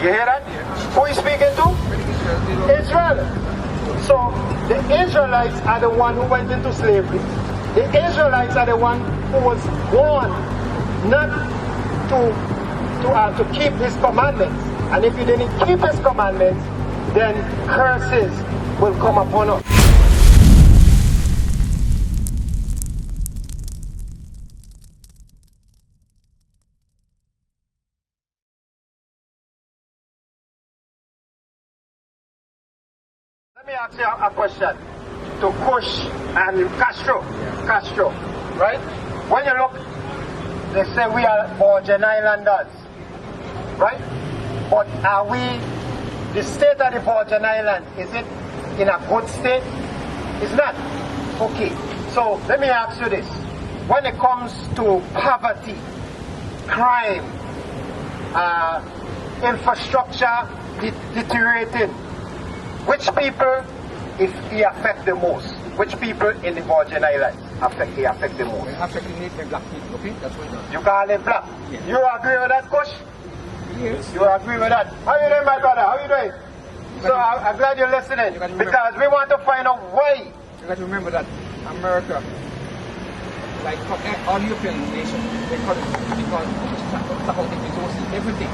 You hear that? Who is speaking to? Israel. So the Israelites are the one who went into slavery. The Israelites are the one who was born not to keep his commandments. And if you didn't keep his commandments, then curses will come upon us. Let me ask you a question to Kush and Castro, right? When you look, they say we are Virgin Islanders, right? But are we, the state of the Virgin Islands, is it in a good state? It's not. Okay, so let me ask you this. When it comes to poverty, crime, infrastructure deteriorating, which people if he affect the most? Which people in the Virgin Islands affect the most? Affecting the black people, okay? That's what it does. You call it black? Yes. You agree with that, Kush? Yes. You agree with that? How you doing, my brother? How you doing? So I'm glad you're listening because we want to find out why. You got to remember that America, like all European nations, they call it because it's about the resources, everything.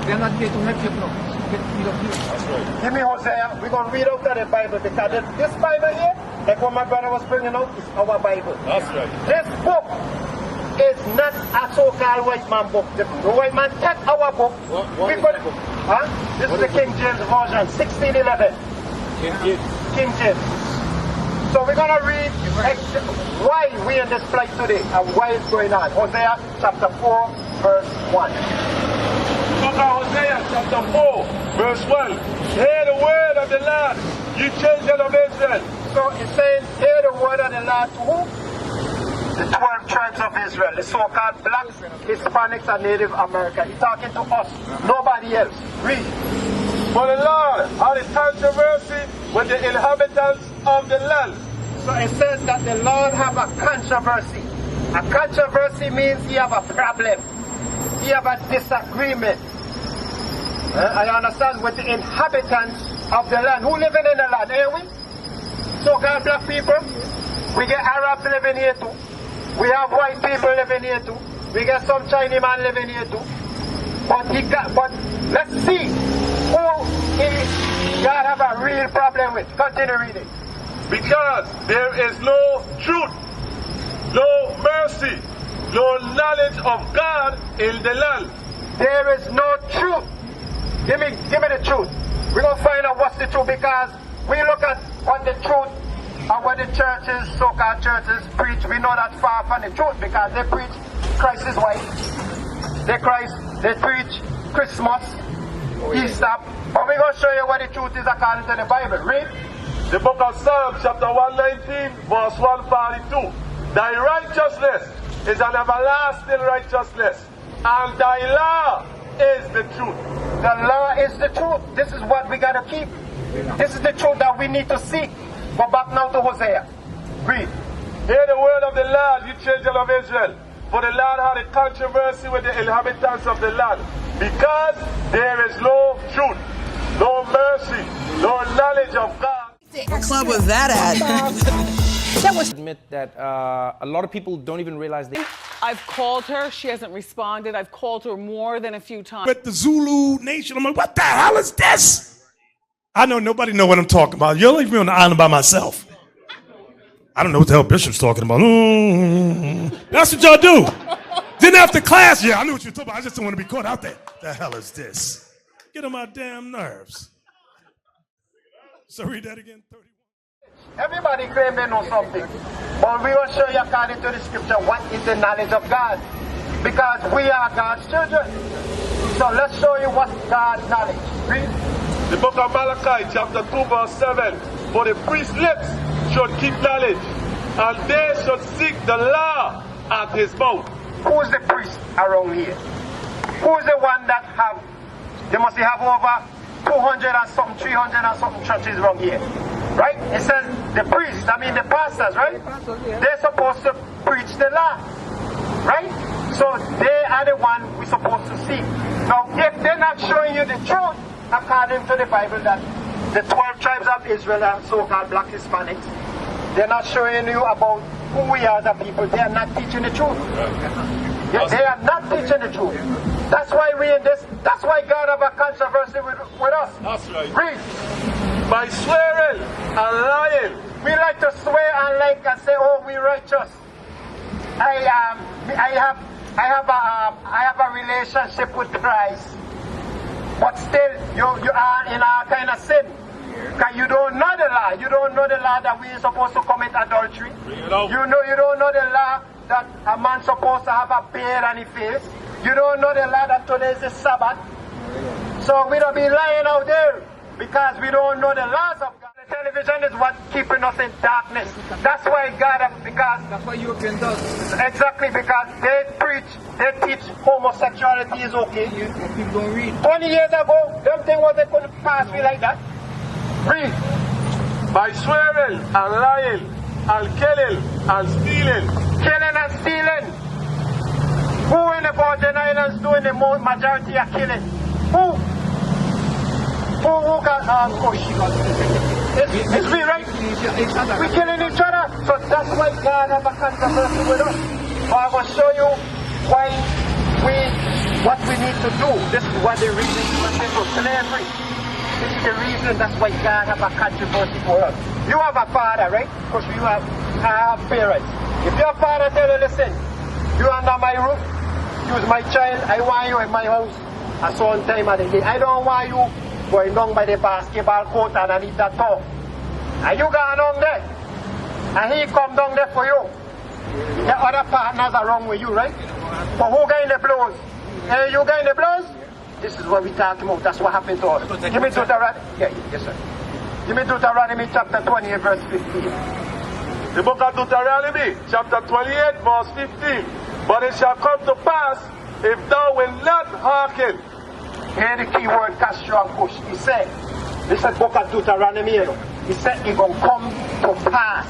They're not there to help you now. Get rid of you. That's right. Give me Hosea. We're going to read out of the Bible because this Bible here, like what my brother was bringing out, is our Bible. That's right. This book is not a so-called white man book. The white man take our book. What is the book? Huh? This is the King James Version, 1611. King James. So we're going to read why we're in this plight today and why it's going on. Hosea chapter 4, verse 1. Hosea chapter 4, verse 1. Hear the word of the Lord, you children of Israel. So it says, hear the word of the Lord to who? The 12 tribes of Israel, the so-called black, Hispanics, and Native America. He's talking to us, nobody else. Read. For the Lord had a controversy with the inhabitants of the land. So it says that the Lord have a controversy. A controversy means he have a problem. He have a disagreement. I understand with the inhabitants of the land. Who living in the land, ain't we? So-called black people. We get Arabs living here too. We have white people living here too. We get some Chinese man living here too. But let's see who God have a real problem with. Continue reading. Because there is no truth, no mercy, no knowledge of God in the land. There is no truth. Give me the truth. We're going to find out what's the truth because we look at what the truth and what the churches, so-called churches, preach. We know that's far from the truth because they preach Christ is white. They preach Christmas, Easter. But we're going to show you what the truth is according to the Bible. Read. The book of Psalms, chapter 119, verse 142. Thy righteousness is an everlasting righteousness, and thy law is the truth. The law is the truth. This is what we got to keep. This is the truth that we need to seek. Go back now to Hosea. Read. Hear the word of the Lord, you children of Israel. For the Lord had a controversy with the inhabitants of the land, because there is no truth, no mercy, no knowledge of God. What club was that at? That was admit that a lot of people don't even realize they. I've called her. She hasn't responded. I've called her more than a few times. With the Zulu Nation, I'm like, what the hell is this? I know nobody know what I'm talking about. You'll leave me on the island by myself. I don't know what the hell Bishop's talking about. That's what y'all do. Then after class, yeah, I knew what you were talking about. I just don't want to be caught out there. The hell is this? Get on my damn nerves. So read that again. 31. Everybody claim they know something. But we will show you according to the scripture what is the knowledge of God. Because we are God's children. So let's show you what God's knowledge. Read. The book of Malachi, chapter 2, verse 7. For the priest's lips should keep knowledge, and they should seek the law at his mouth. Who's the priest around here? Who's the one that have, they must have over 200 and something, 300 and something churches around here. Right? It says the priests, the pastors, right? They're supposed to preach the law. Right? So they are the one we're supposed to see. Now, if they're not showing you the truth, according to the Bible, that the 12 tribes of Israel are so-called black Hispanics, they're not showing you about who we are as a people. They are not teaching the truth. They are not teaching the truth. That's why we in this. That's why God have a controversy with us. That's right. Read. By swearing and lying. We like to swear and like and say, "Oh, we righteous." I have a relationship with Christ, but still you are in a kind of sin. Because you don't know the law. You don't know the law that we are supposed to commit adultery. You don't know the law that a man supposed to have a beard on his face. You don't know the law that today is the Sabbath. So we don't be lying out there because we don't know the laws of God. The television is what keeping us in darkness. That's why God, because That's what European does. exactly because they teach homosexuality is okay. People don't read. 20 years ago, them thing wasn't going to pass me like that. Read. By swearing and lying and killing and stealing. Killing and stealing. Who in the Virgin Islands doing the most majority of killing? Who got it's we, right? We killing each other. So that's why God have a controversy with us. So I will show you what we need to do. This is what the reason for slavery. This is the reason. That's why God have a controversy for us. You have a father, right? Because I have parents. If your father tell you, listen, you under my roof, use my child, I want you in my house a certain time of the day. I don't want you going down by the basketball court and I need that talk. And you going down there. And he come down there for you. The other partners are wrong with you, right? But who got in the blows? Hey, you got in the blows? This is what we talking about. That's what happened to us. Give me Deuteronomy. Yes, sir. Give me Deuteronomy chapter 28, verse 15. The book of Deuteronomy, chapter 28, verse 15. But it shall come to pass, if thou wilt not hearken. Hear the key word, Castro and push. He said, this is book of Deuteronomy, you know. He said it's going to come to pass.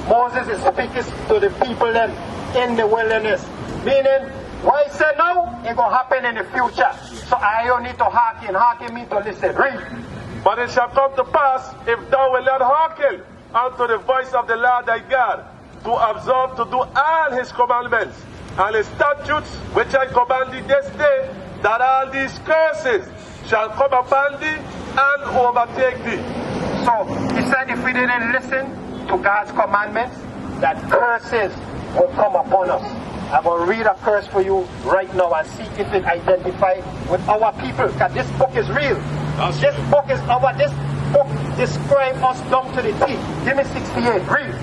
Moses is speaking to the people them in the wilderness. Meaning, what he said now, it's going to happen in the future. So I don't need to hearken. Hearken means to listen. Read. But it shall come to pass, if thou wilt not hearken unto the voice of the Lord thy God, to observe to do all his commandments and his statutes which I command thee this day, that all these curses shall come upon thee and overtake thee. So he said if we didn't listen to God's commandments, that curses will come upon us. I'm going to read a curse for you right now and see if it identifies with our people. Because this book is real. This book describes us down to the T. Give me 68. Read.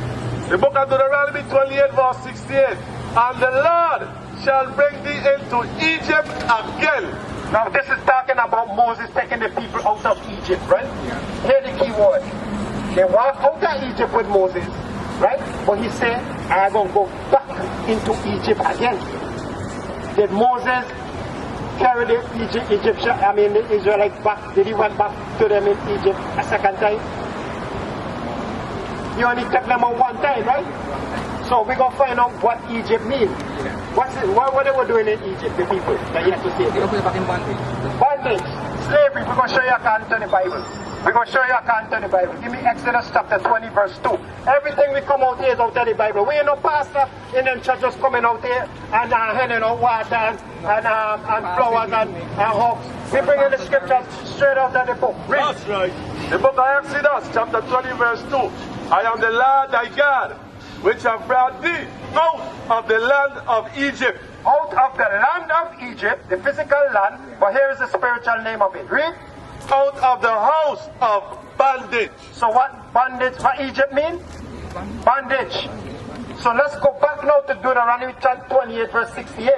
The book of Deuteronomy 28, verse 68. And the Lord shall bring thee into Egypt again. Now this is talking about Moses taking the people out of Egypt, right? Hear the key word. They walk out of Egypt with Moses, right? But he said, I'm going to go back into Egypt again. Did Moses carry the the Israelites back? Did he went back to them in Egypt a second time? He only took them out one time, right? So we're going to find out what Egypt means. What they were doing in Egypt, the people that you have to say? They put it back in bondage. Bondage, slavery. We're going to show you a account in the Bible. We're going to show you a account in the Bible. Give me Exodus chapter 20, verse 2. Everything we come out here is out of the Bible. We ain't no pastor in them churches coming out here and handing out water and flowers and hogs. We bring in the scriptures straight out of the book. Read. That's right. The book of Exodus, chapter 20, verse 2. I am the Lord thy God, which have brought thee out of the land of Egypt. Out of the land of Egypt, the physical land, but here is the spiritual name of it. Read. Out of the house of bondage. So what bondage, what Egypt mean? Bondage. So let's go back now to Deuteronomy 28, verse 68.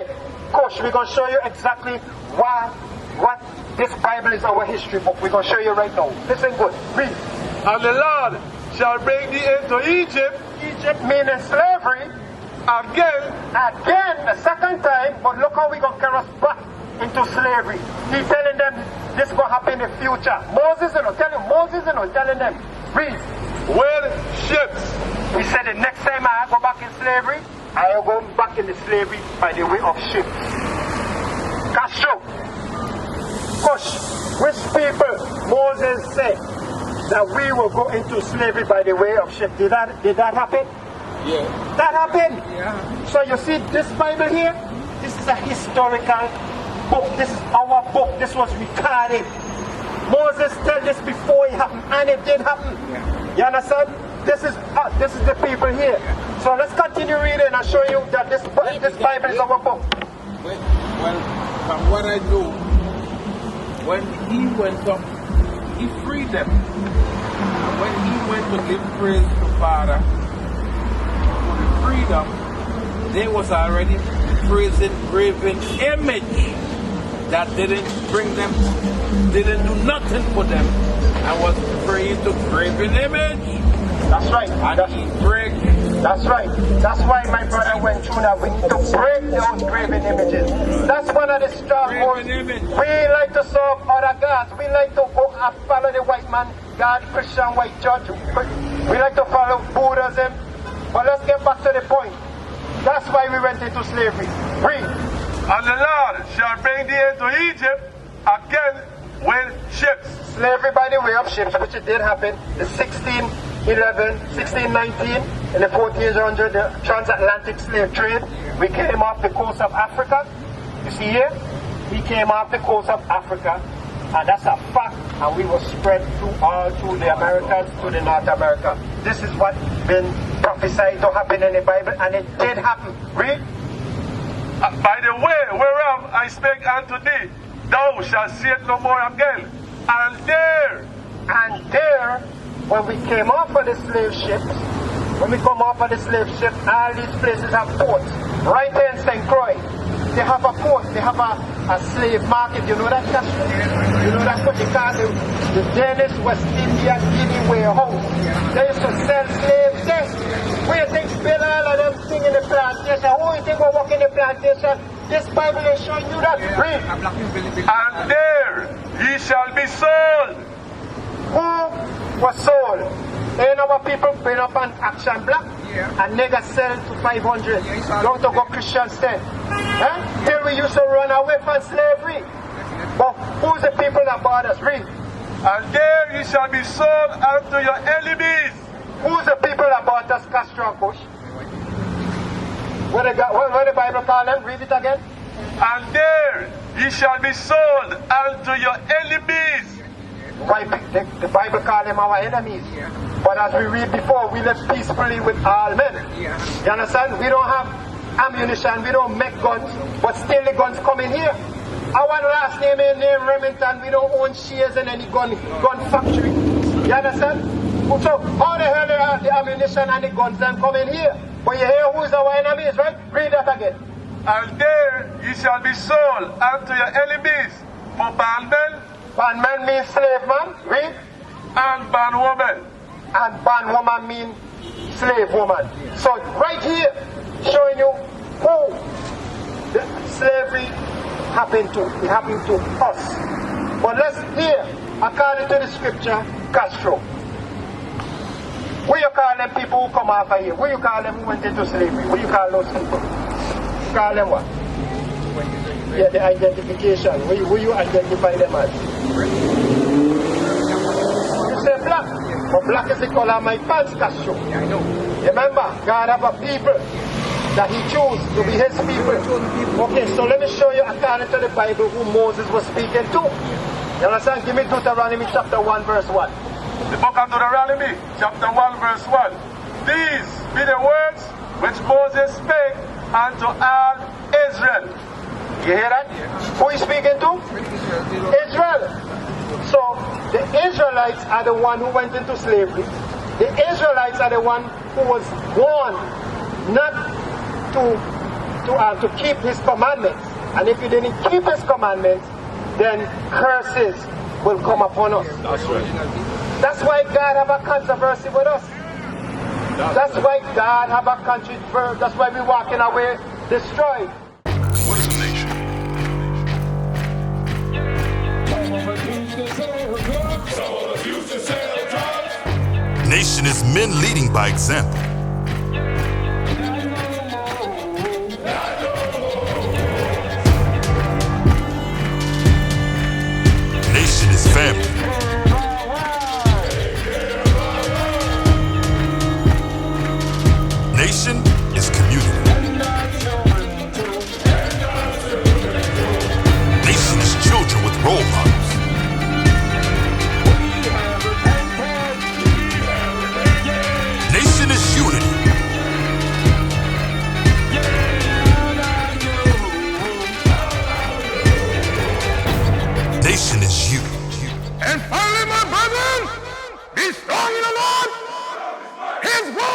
Coach, we're going to show you exactly what this Bible is, our history book. We're going to show you right now. Listen good. Read. And the Lord shall bring thee into Egypt. Egypt meaning slavery. Again, the second time, but look how we're going to carry us back into slavery. He's telling them this will happen in the future. Moses telling them, read. With ships. He said the next time I go back in slavery, I will go back in the slavery by the way of ships. Castro. Cush, which people Moses said that we will go into slavery by the way of ship. Did that happen? Yeah. That happened. Yeah. So you see this Bible here, this is a historical book. This is our book. This was recorded. Moses told this before it happened, and it did happen. Yeah. You understand? This is the people here. So let's continue reading and show you that this Bible is our book. Well, from what I know, when he went up, he freed them. And when he went to give praise to Father for the freedom, they was already praising graven image that didn't do nothing for them, and was praying to graven image. That's right. That's right. That's why my brother went through that. We need to break those graven images. That's one of the strongholds. We like to serve other gods. We like to go and follow the white man, God, Christian, white church. We like to follow Buddhism. But let's get back to the point. That's why we went into slavery. Read. And the Lord shall bring thee into Egypt again with ships. Slavery by the way of ships, which it did happen. The 1611, 1619, in the 1400, the transatlantic slave trade. We came off the coast of Africa. You see here? We came off the coast of Africa. And that's a fact. And we were spread through the Americas, to the North America. This is what been prophesied to happen in the Bible, and it did happen. Read. By the way whereof I spake unto thee, thou shalt see it no more again. And there, when we came off of the slave ships, all these places have ports. Right here in St. Croix, they have a port, they have a slave market. You know that? You know that's what they call the Danish West India Guinea warehouse. They used to sell slaves there. Who you think spell all of them things in the plantation? Who you think will work in the plantation? This Bible is showing you that. Read. And there ye shall be sold. Who was sold? You know what people bring up an action block? And nigga sell to 500. Don't to go Christian stand. Till we used to run away from slavery. But who's the people that bought us? Read. And there ye shall be sold unto your enemies. Who's the people that bought us, Castro and Bush? What the Bible call them? Read it again. And there ye shall be sold unto your enemies. Why the Bible call them our enemies? But as we read before, we live peacefully with all men. You understand? We don't have ammunition, we don't make guns, but still the guns come in here. Our last name is Remington. We don't own shares in any gun factory. You understand? So how the hell are the ammunition and the guns them come in here? But you hear who's our enemies, right? Read that again. And there ye shall be sold unto your enemies for bondmen. Bondmen means slave man. Read. And bondwoman. And bondwoman means slave woman. So right here, showing you who the slavery happened to. It happened to us. But let's hear, according to the scripture, Castro. What you call them people who come after here? What you call them who went into slavery? What you call those people? You call them what? Yeah, the identification. What you identify them as? You say black. But black is the color of my pants, Castro. Yeah, I know. Remember, God have a people that he chose to be his people. Okay, so let me show you according to the Bible who Moses was speaking to. You understand? Give me Deuteronomy chapter 1 verse 1. The book of Deuteronomy, chapter 1, verse 1. These be the words which Moses spake unto all Israel. You hear that? Who is speaking to? Israel. So the Israelites are the one who went into slavery. The Israelites are the one who was warned not to keep his commandments. And if you didn't keep his commandments, then curses will come upon us. That's right. That's why God have a controversy with us. That's why God have a controversy. That's why we walking away destroyed. What is a nation? Nation is men leading by example. is family. Nation is community. Nation is children with role models. Nation is unity. Nation is you. And finally, my brethren, be strong in the Lord. His word